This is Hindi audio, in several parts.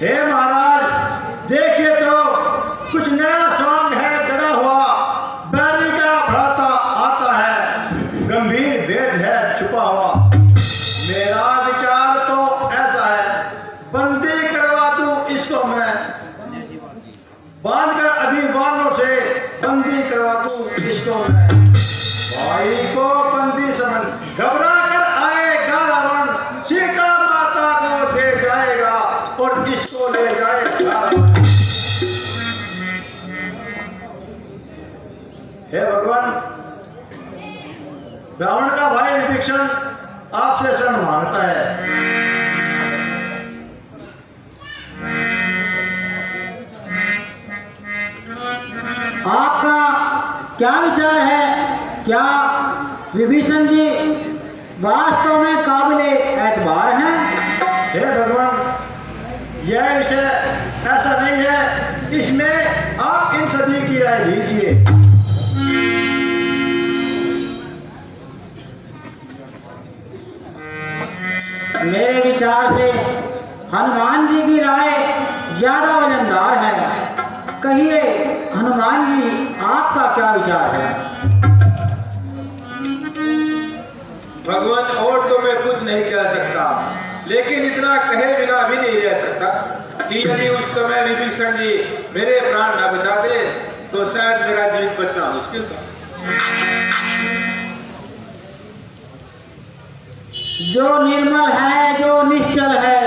हे महाराज, देखिए तो कुछ नया सॉन्ग है गड़ा हुआ, बैरी का भराता आता है, गंभीर भेद है छुपा हुआ। मेरा विचार तो ऐसा है, बंदी करवा दूं इसको मैं, बांधकर अभी वालों से बंदी करवा दूं इसको मैं। भाई को बंदी समझ घबरा कर आएगा रावण, सीता माता को दे जाएगा और इसको ले जाएगा। हे भगवान, रावण का भाई विभीषण आपसे शरण मांगता है। आपका क्या विचार है? क्या विभीषण जी वास्तव में काबिले एतबार हैं? हे भगवान, यह विषय ऐसा नहीं है, इसमें आप इन सभी की राय लीजिए। मेरे विचार से हनुमान जी की राय ज्यादा वजनदार है। कहिए हनुमान जी, आपका क्या विचार है? भगवान, और तो मैं कुछ नहीं कह सकता, लेकिन इतना कहे बिना भी नहीं रह सकता कि यदि उस समय विभीषण जी मेरे प्राण न बचाते तो शायद मेरा जीवित बचना मुश्किल था। जो निर्मल है, जो निश्चल है,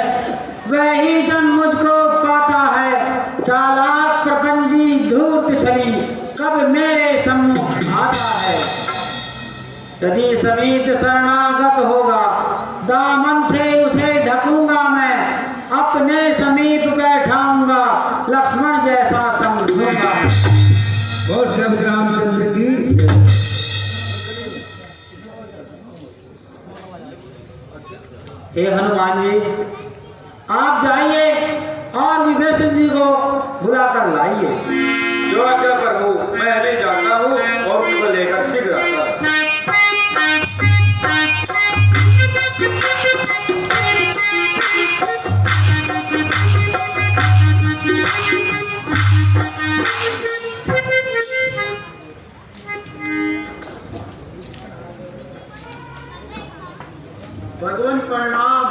वही जन मुझको पाता है। चालाक प्रपंची धूर्त छली कब मेरे सम्मुख आता है। यदि समीप शरणागत होगा, दामन से उसे ढकूंगा मैं, अपने समीप बैठाऊंगा, लक्ष्मण जैसा समझूंगा। और श्री रामचंद्र की। हे हनुमान जी, आप जाइए और विभीषण जी को बुला कर लाइए। जो आज्ञा प्रभु, मैं अभी जाता हूँ और उनको लेकर शीघ्र आता हूँ। भगवान प्रणाम।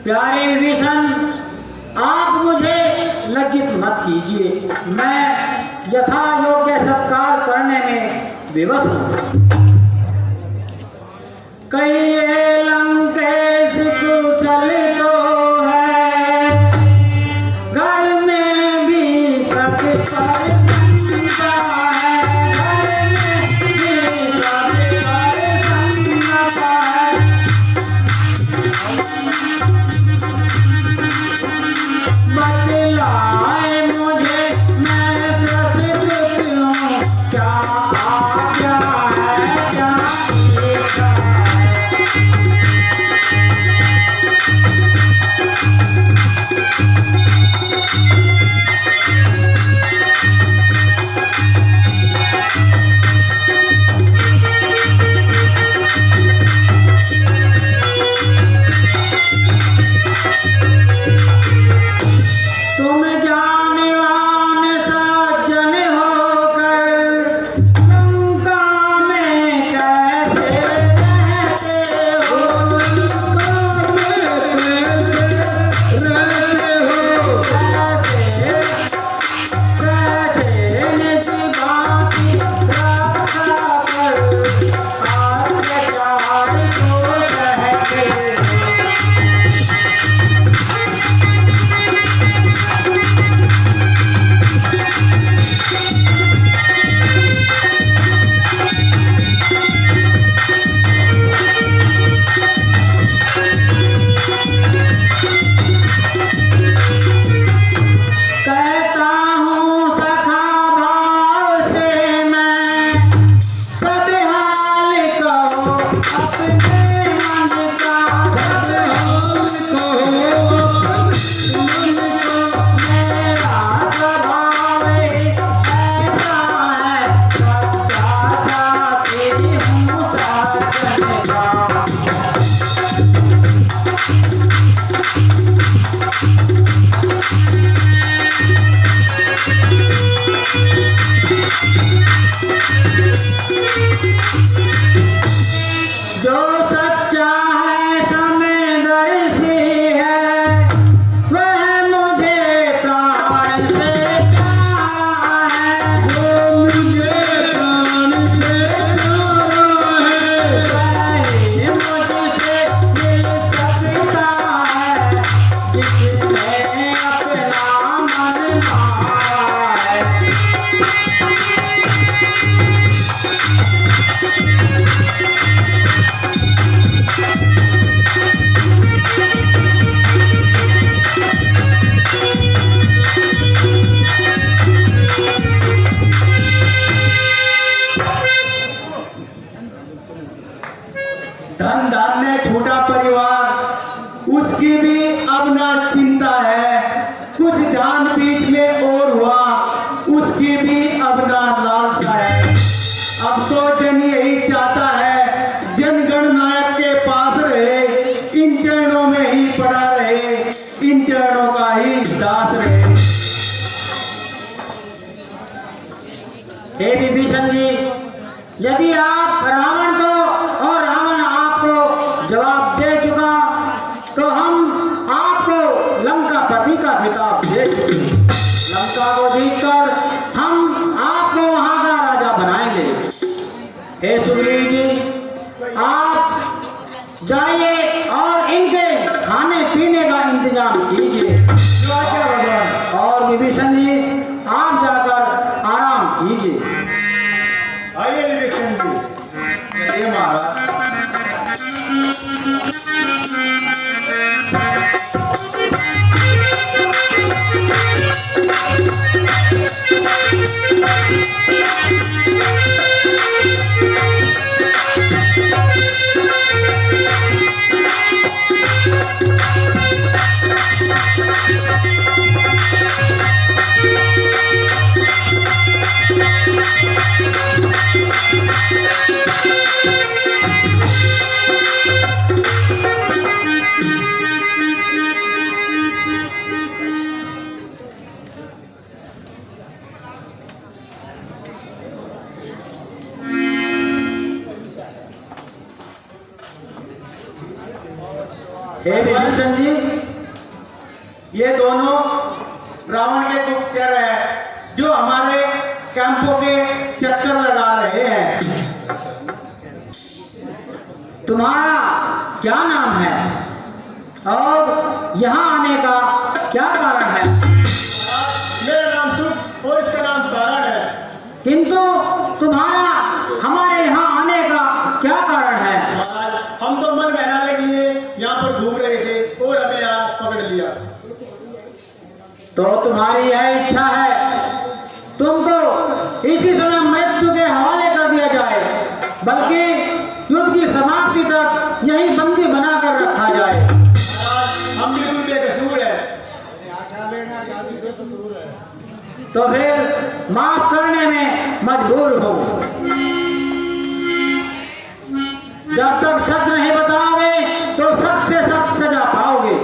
प्यारे विभीषण, आप मुझे लज्जित मत कीजिए, मैं यथा योग्य सत्कार करने में विवश हूँ। कहिए लंकेश कुशल तो है, घर में भी सब पर बतलाए मुझे, मैं प्रस्तुत हूँ, क्या आज्ञा है, क्या इच्छा जो सच्चा है समदर्शी है वह मुझे प्राण से प्यारा है। जो मुझे प्राण से प्यारा है वही मुझसे मिल सकता है जिसने अपना मन मारा है। धन धान्य छोटा परिवार उसकी भी अब ना चिंता है। कुछ ध्यान बीच में और हुआ उसकी भी अब ना लालसा है। अब तो जन यही चाहता है जनगण नायक के पास रहे, इन चरणों में ही पड़ा रहे, इन चरणों का ही दास रहे। हे विभीषण जी, यदि आप रावण को और रावण आपको जवाब दे चुका तो हम आपको लंका पति का खिताब दे चुके। लंका को जीतकर हम आपको वहां का राजा बनाएंगे। हे सुग्रीव जी, आप जाइए और इनके खाने पीने का इंतजाम कीजिए। और विभीषण जी आप जाकर आराम कीजिए। आइए विभीषण जी। ये महाराज हे विभीषण जी, ये दोनों रावण के गुप्तचर है जो हमारे कैंपों के चक्कर लगा रहे हैं। तुम्हारा क्या नाम है और यहाँ आने का क्या कारण है? मेरा नाम सुख और इसका नाम सारण है। किंतु तुम्हारा हमारे यहाँ आने का क्या कारण है? महाराज, हम तो मन बहलाने के लिए यहाँ पर घूम रहे थे और हमें यहाँ पकड़ लिया। तो तुम्हारी यह इच्छा है तुमको इसी समय मृत्यु के हवाले कर दिया जाए, बल्कि युद्ध की समाप्ति तक यही बंदी बनाकर रखा जाए। महाराज, हम बिल्कुल बेकसूर है। तो फिर माफ करने में मजबूर हो। जब तक सच नहीं बताओगे तो सच से सच सजा पाओगे।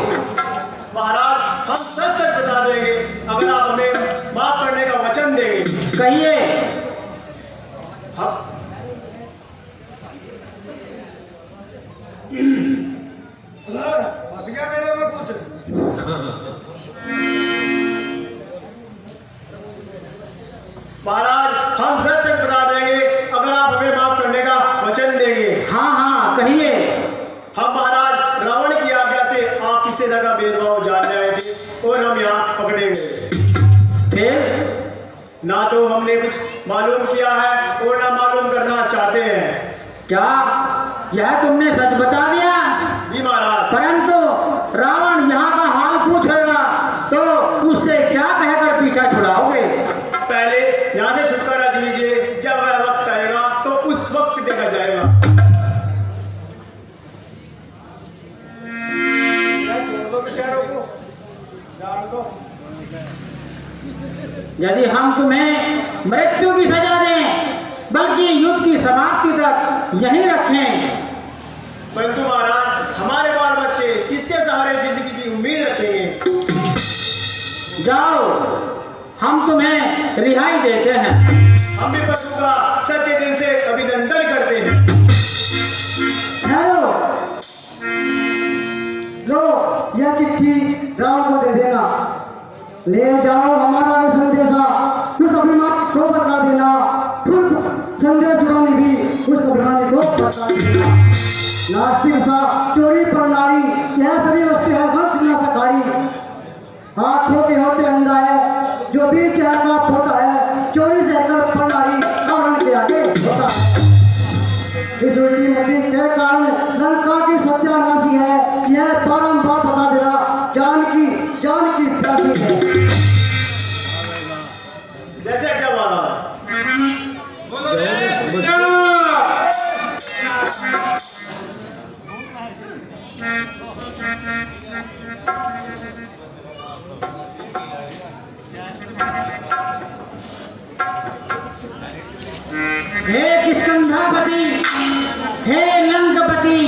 महाराज, हम सच सच बता देंगे अगर आप हमें माफ करने का वचन देंगे। कहिए। हम फंस गया मेरे में कुछ। महाराज, हम सच सच बता देंगे अगर आप हमें माफ करने का वचन देंगे। हाँ हाँ कहिए। हम महाराज रावण की आज्ञा से आप किसी तरह का भेदभाव जानने आए थे और हम यहाँ पकड़े गए। फिर ना तो हमने कुछ मालूम किया है और ना मालूम करना चाहते हैं। क्या यह तुमने सच बता दिया? जी महाराज। परंतु रावण यहाँ का हाल पूछेगा तो उससे क्या कहकर पीछा छुड़ाओगे? पहले यहाँ से छुटकारा दीजिए, जब वह वक्त आएगा तो उस वक्त देखा जाएगा। छोड़ दो बेचारों को, जान दो। यदि हम तुम्हें मृत्यु की सजा दें बल्कि युद्ध की समाप्ति तक यहीं रखें, परंतु महाराज, हमारे बाल बच्चे किसके सहारे जिंदगी की उम्मीद रखेंगे? जाओ हम तुम्हें रिहाई देते हैं। हम भी प्रभु का सच्चे दिल से अभिनंदन करते हैं। हेलो, लो यह चिट्ठी राम को दे देना, ले जाओ हमारा ये संदेशा, उस अभिमान को बता देना, खुद संदेश वाणी भी उस अभिमानी को बता देना। नास्तिक सा चोरी पर नारी, यह सभी वस्तु है वंश न सकारी। हाथों के होते अंधा है जो बीच है का होता है, चोरी से कर पर नारी कारण के आगे होता है। इस उल्टी मती के कारण लंका की सत्यानाशी है, यह बारंबार बता देना, जान की प्यासी है। जैसे क्या बात बोलो जय हे किष्किंधापति, हे लंकापति,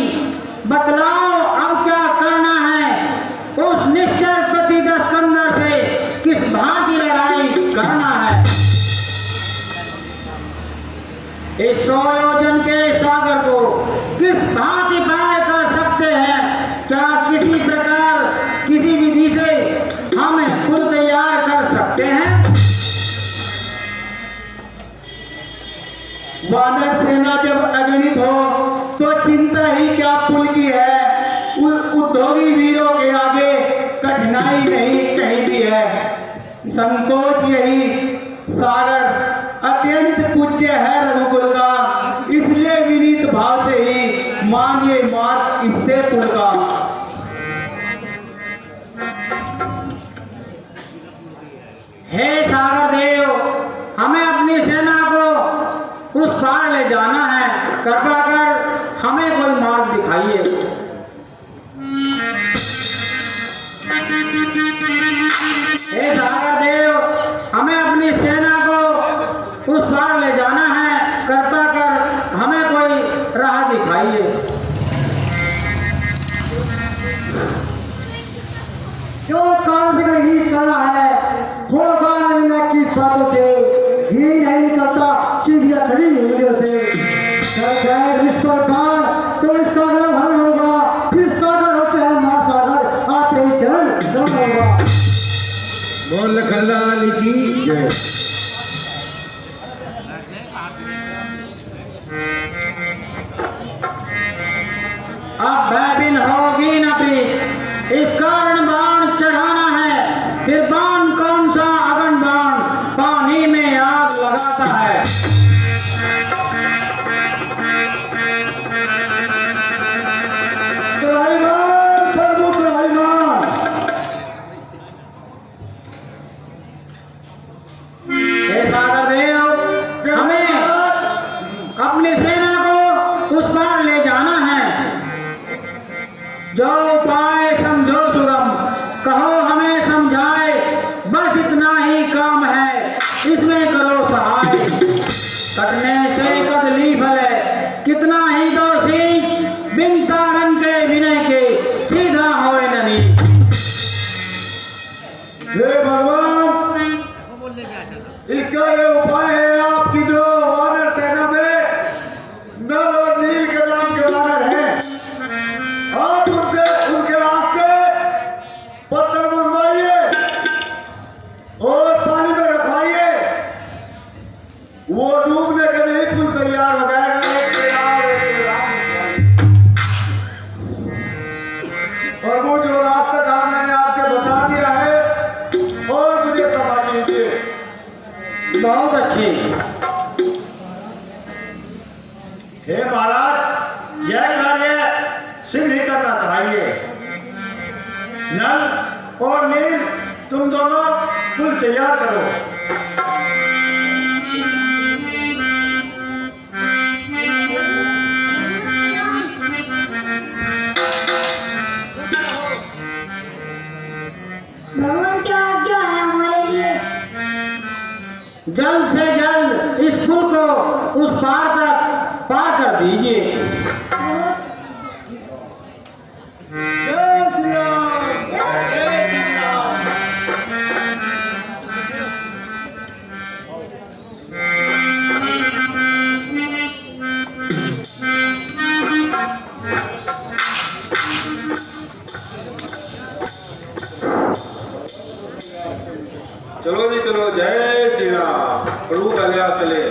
बतलाओ अब क्या करना है। उस निश्चर पति स्कंदर से किस भांति लड़ाई करना है। इस 100 योजन के सागर को किस भांति पार कर सकते हैं। क्या किसी प्रकार किसी विधि से हम पुल तैयार कर सकते हैं। वानर सेना जब अगणित हो तो चिंता ही क्या पुल की है। उद्योगी वीरों के आगे कठिनाई नहीं कहीं भी है। संकोच यही सागर अत्यंत पूज्य है रघुकुल का, इसलिए विनीत भाव से ही मांगे मार्ग इससे पुल का। हे सागर देव, हमें अपनी सेना को उस पार ले जाना है, कृपा कर हमें कोई मार्ग दिखाइए। हे सागर देव, हमें अपनी सेना को उस पार ले जाना है, कृपा कर हमें कोई राह दिखाइए। जो काम से ही करना है, होगा न की बातों से, ही नहीं निकलता सीधी खड़ी उंगलियों से। इस पर बाण तो इसका भरण होगा, फिर सागर हो चाहे महासागर, आते ही चरण होगा। बोल लखनलाल की जय। अब भयभीन होगी न प्रीत, इस कारण बाण चढ़ाना है। फिर बाण कौन सा अगन बाण, पानी में आग लगाता है। त्राहिमाम, प्रभु त्राहिमाम। हे सागर देव, हमें अपनी सेना को उस पार ले जाना है। जो उपाय समझो सुगम, कहो हमें समझाए, बस इतना ही काम है, इसमें करो सहाय। कटने से कदली फले, कितना ही दोषी, बिन ताड़न के विनय के सीधा होए ननी। हे भगवान, इसका ये उपाय है आपकी जो वानर सेना में नल और नील के नाम के वानर हैं, आप उनसे उनके वास्ते पत्थर मंगवाइए और पानी में रखवाइए। वो डूबने के नहीं पुल तैयार हो जाएगा। एक तैयार, एक तैयार। और वो जो रास्ता था मैंने आपसे बता दिया है, और मुझे समझ लीजिए। बहुत अच्छी। हे महाराज, यह कार्य शीघ्र ही करना चाहिए। नल और नील, तुम दोनों पुल तैयार करो। भगवान क्या आज्ञा है हमारे लिए। जल्द से जल्द इस पुल को उस पार तक पार कर दीजिए। जय श्री राम। चलो जी चलो, जय श्री राम। प्रभु कल्याण चले।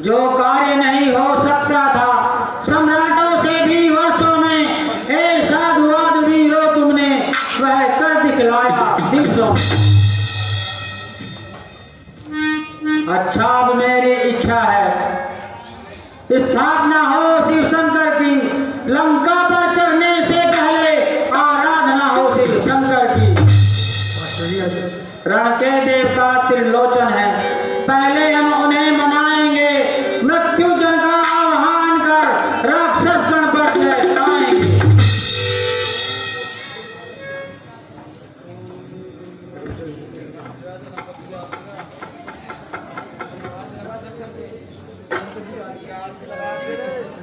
जो कार्य नहीं हो सकता था सम्राटों से भी वर्षों में, ए साधुवाद वीरो तुमने वह कर दिखलाया दिवसों। अच्छा अब मेरी इच्छा है स्थापना हो शिव शंकर की, लंका पर चढ़ने से पहले आराधना हो शिव शंकर की। रण के देवता त्रिलोचन है, पहले हम उन्हें मनाएंगे, मृत्युजन का आह्वान कर राक्षस गण पर चढ़ाएंगे।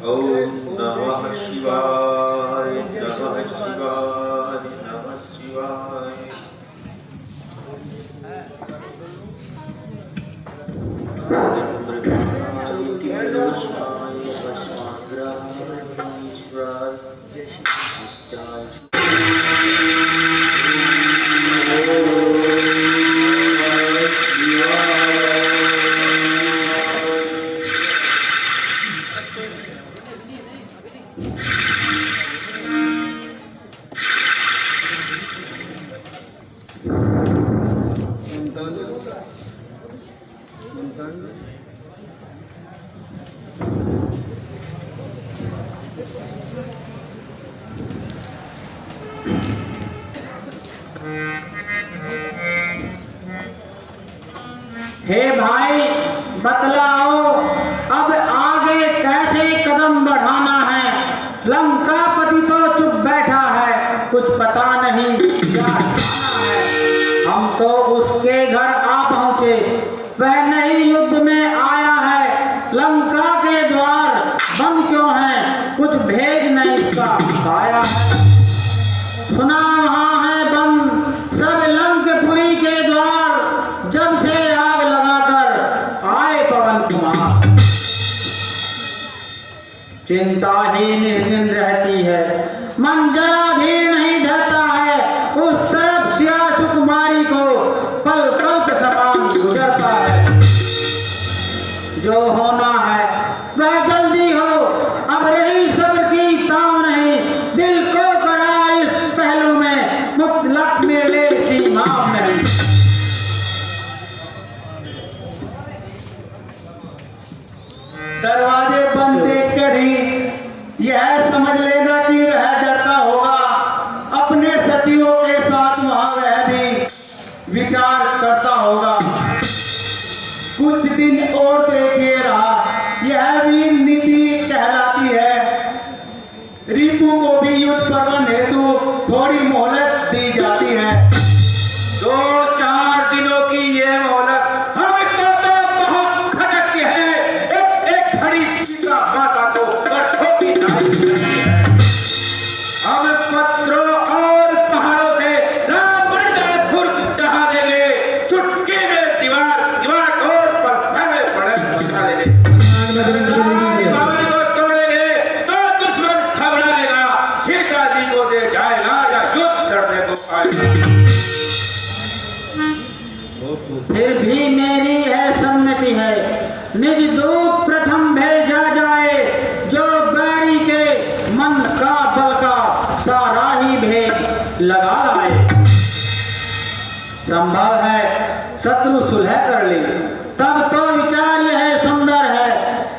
ओम नमः शिवाय, नमः शिवाय, नमः शिवाय। हे भाई बतलाओ अब आगे कैसे कदम बढ़ाना है। लंकापति तो चुप बैठा है, कुछ पता नहीं क्या खाना है। हम तो उसके घर आ पहुंचे, वह नहीं युद्ध में आया है। लंका के द्वार बंद क्यों हैं, कुछ भेद नहीं इसका बताया है। सुना वहां है बंद सब लंकपुरी के द्वार, जब से आग लगाकर आए पवन कुमार। चिंता ही निर्दिन रहती है, मन जरा धीर नहीं धरता है। उस तरफ सिया सुकुमारी को पल कल्प समान गुजरता है। जो होना है वह जल्दी हो, अब रही सब्र की ताव नहीं। दिल को करा इस पहलू में, मुतलक मिले सीमा नहीं। दरवाजे बंद देखकर ही यह समझ लेना कि वह डरता होगा। अपने सचिवों के साथ वहां वह भी विचार करता होगा। कुछ दिन और देखिए रहा, यह वीर नीति कहलाती है। रिपु को भी युद्ध प्रबंध हेतु थोड़ी मोहलत दी जाती है। 2-4 दिनों की ये मोहलत हमको तो बहुत खटक है। एक खड़ी सीता माता को वर्षों की नाई करनी है। हम पत्रों और पहाड़ों से रावण का खुर्द ढहा देंगे। चुटकी में दीवार और पत्थर में पड़े बचा देंगे। बाबर को तोड़ेंगे तो दुश्मन घबरा लेगा। सीता जी को दे जाएगा या युद्ध लड़ने को आएगा। फिर भी मेरी है सम्मति है, निज दूत प्रथम भेजा जाए। जो बैरी के मन का बल का सारा ही भेद लगा लाए। संभव है शत्रु सुलह कर ले, तब तो विचार यह सुंदर है।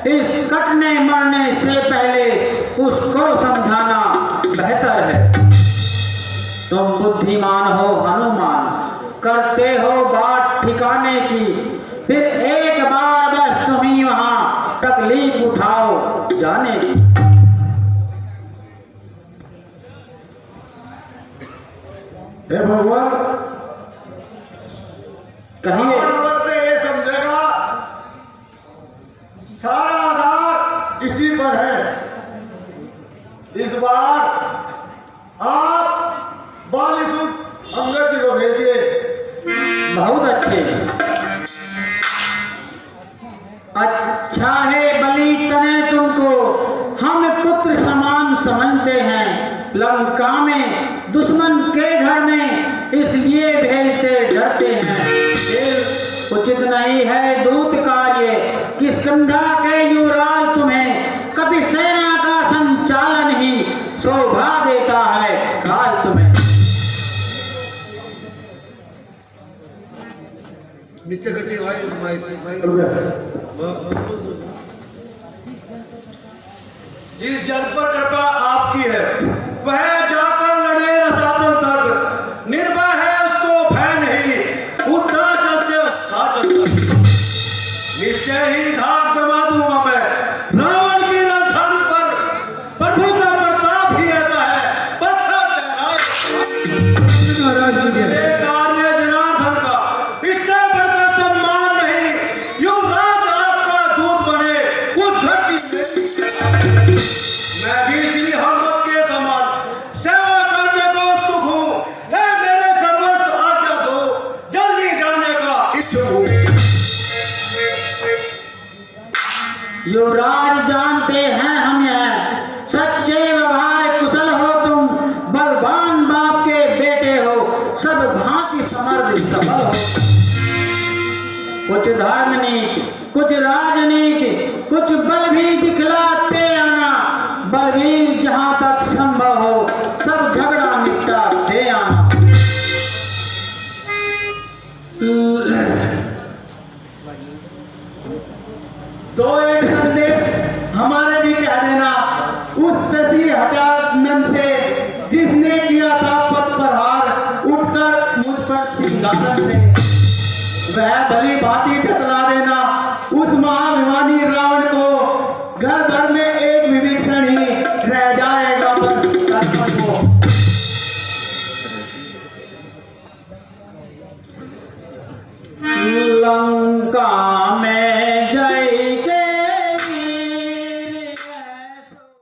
इस कटने मरने से पहले उसको समझाना बेहतर है। तुम बुद्धिमान हो हनुमान, करते हो बात ठिकाने की। फिर एक बार बस तुम ही वहां तकलीफ उठाओ जाने की। हे भगवान, कहिए। रावण से ये समझेगा सारा आधार इसी पर है। इस बार आप बालीसुत अंगद जी को भेजिए। बहुत अच्छे। अच्छा है बलि तने तुमको हम पुत्र समान समझते हैं। लंका में दुश्मन के घर में इसलिए भेजते डरते हैं। नहीं है दूत कार्य कि स्कंधा के युवराज तुम्हें कभी सेना का संचालन ही शोभा देता है काल तुम्हें। नीचे करके भाई जिस जन पर कृपा आपकी है वह जाकर लड़े रसातल तक, निर्भय है उसको भय नहीं, उद्धाचल से अस्ताचल तक। निश्चय ही धाक जमा दूंगा मैं रावण की राजधानी पर, प्रभु का प्रताप ही ऐसा है पत्थर ठहराए कार्य जनार्दन का, इससे बढ़कर सम्मान नहीं, युवराज आपका दूत बने उस धरती से। मैं भी इसी हरमत के समान सेवा करने को उत्सुक हूँ, हे मेरे सर्वस्व आज्ञा दो, जल्दी जाने का इच्छुक हूँ। युवराज जानते हैं हम यह सच्चे व्यवहार कुशल हो तुम, बलवान बाप के बेटे हो, सब भांति समर्थ सफल हो। कुछ धार्मिक कुछ राजनीति कुछ बल भी दिखलाते आना, बलवीर जहां तक संभव हो सब झगड़ा निपटाते आना। तो एक संदेश हमारे भी कह देना उस दसी हटानंद से जिसने किया था पद प्रहार उठकर मुझ पर सिंहासन से, वह भली भांति जतला देना उस महाभिमानी रावण को, घर भर में एक विभीषण ही रह जाएगा बस कर्म को। लंका